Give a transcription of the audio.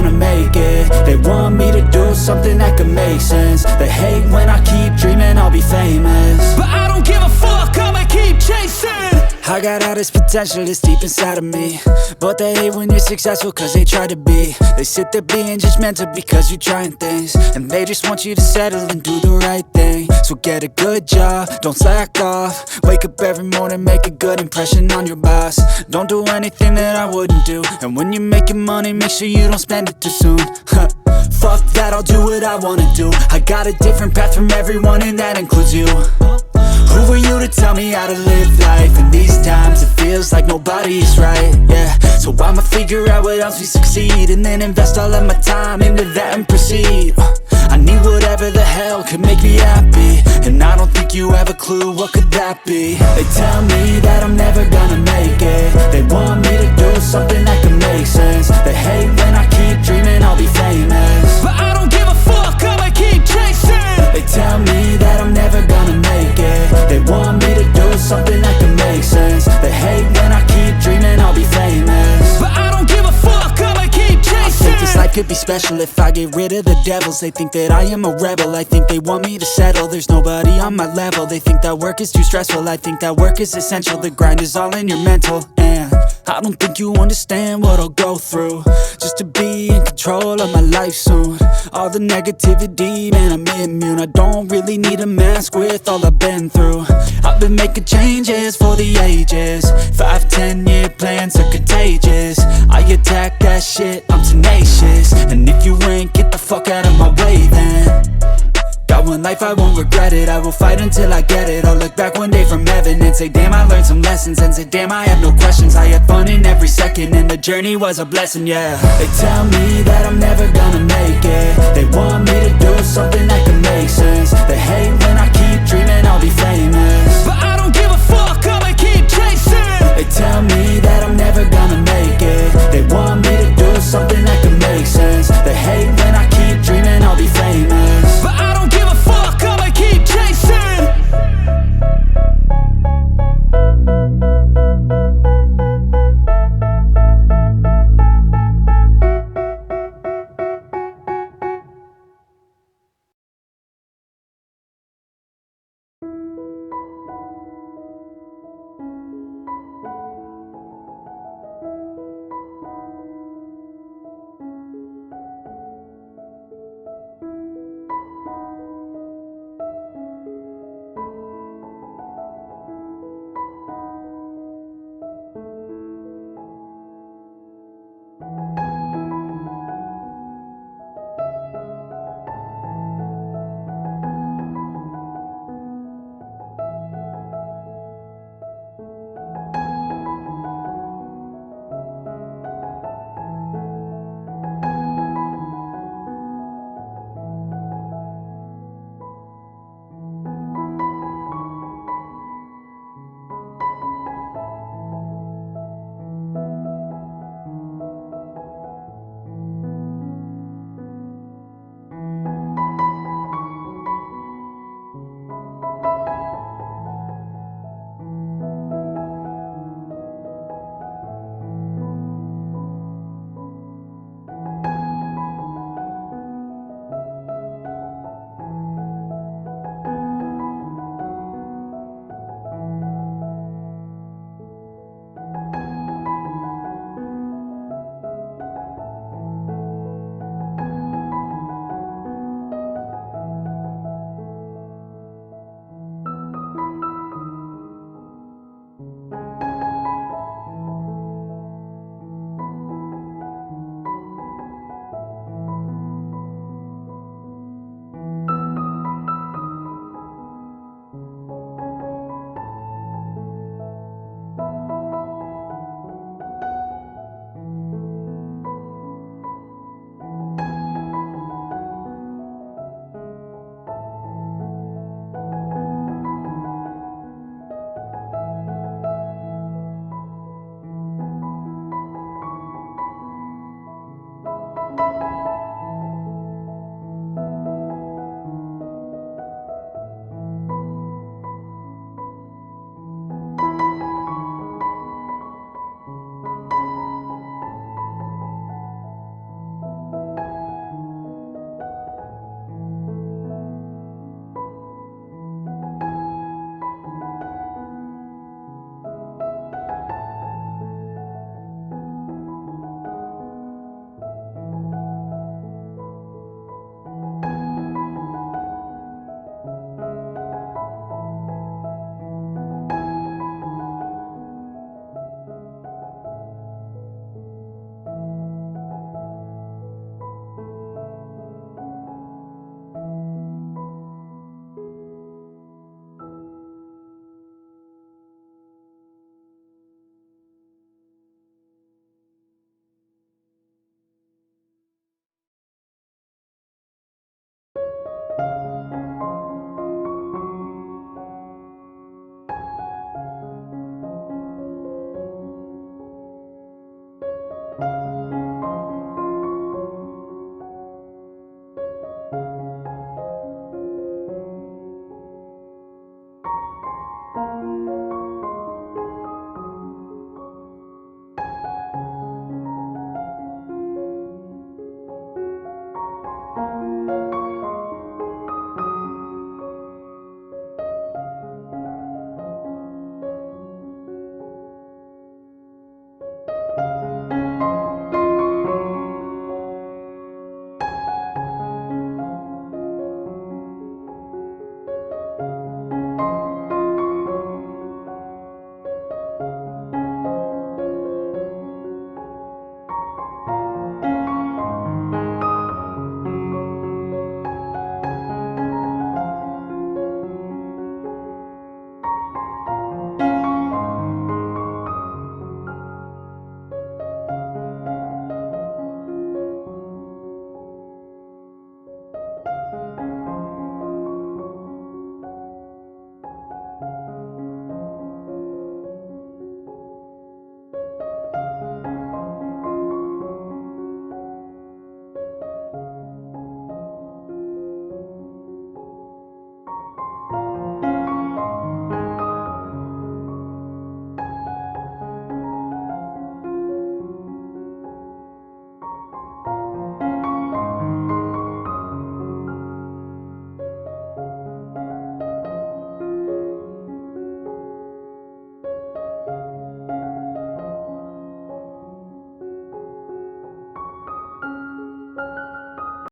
gonna make it. They want me to do something that could make sense. They hate when I keep dreaming I'll be famous, but I don't give a fuck, I'ma keep chasing. I got all this potential that's deep inside of me, but they hate when you're successful cause they try to be. They sit there being judgmental because you're trying things, and they just want you to settle and do the right thing. So get a good job, don't slack off. Wake up every morning, make a good impression on your boss. Don't do anything that I wouldn't do, and when you're making money, make sure you don't spend it too soon. Fuck that, I'll do what I wanna do. I got a different path from everyone, and that includes you. Who are you to tell me how to live life? In these times it feels like nobody's right, yeah. So I'ma figure out what else we succeed, and then invest all of my time into that and proceed. I need whatever the hell could make me happy, and I don't think you have a clue what could that be. They tell me that I'm never gonna make it. They want me to do something that could make sense. They hate when I keep dreaming I'll be famous, but I don't give a fuck, I'ma keep chasing. They tell me that I'm never gonna make it. They want me to do something that can make sense. They hate when I keep dreaming I'll be famous, but I don't give a fuck, I'ma keep chasing. I think this life could be special if I get rid of the devils. They think that I am a rebel, I think they want me to settle. There's nobody on my level. They think that work is too stressful, I think that work is essential. The grind is all in your mental, and I don't think you understand what I'll go through just to be in control of my life soon. All the negativity, man, I'm immune. I don't really need a mask with all I've been through. I've been making changes for the ages. 5-10 year plans are contagious. I attack that shit, I'm tenacious. And if you ain't, get the fuck out of my way then. Got one life, I won't regret it. I will fight until I get it. I'll look back one day from heaven and say, damn, I learned some lessons. And say, damn, I had no questions. I had fun in every second, and the journey was a blessing, yeah. They tell me that I'm never gonna make it. They want me to do something that can make sense. They hate when I keep dreaming I'll be famous, but I don't give a fuck, I'ma keep chasing. They tell me that I'm never gonna make it. They want me to do something that can make sense. They hate when I keep dreaming I'll be famous, but I don't give a fuck, I'ma keep chasing.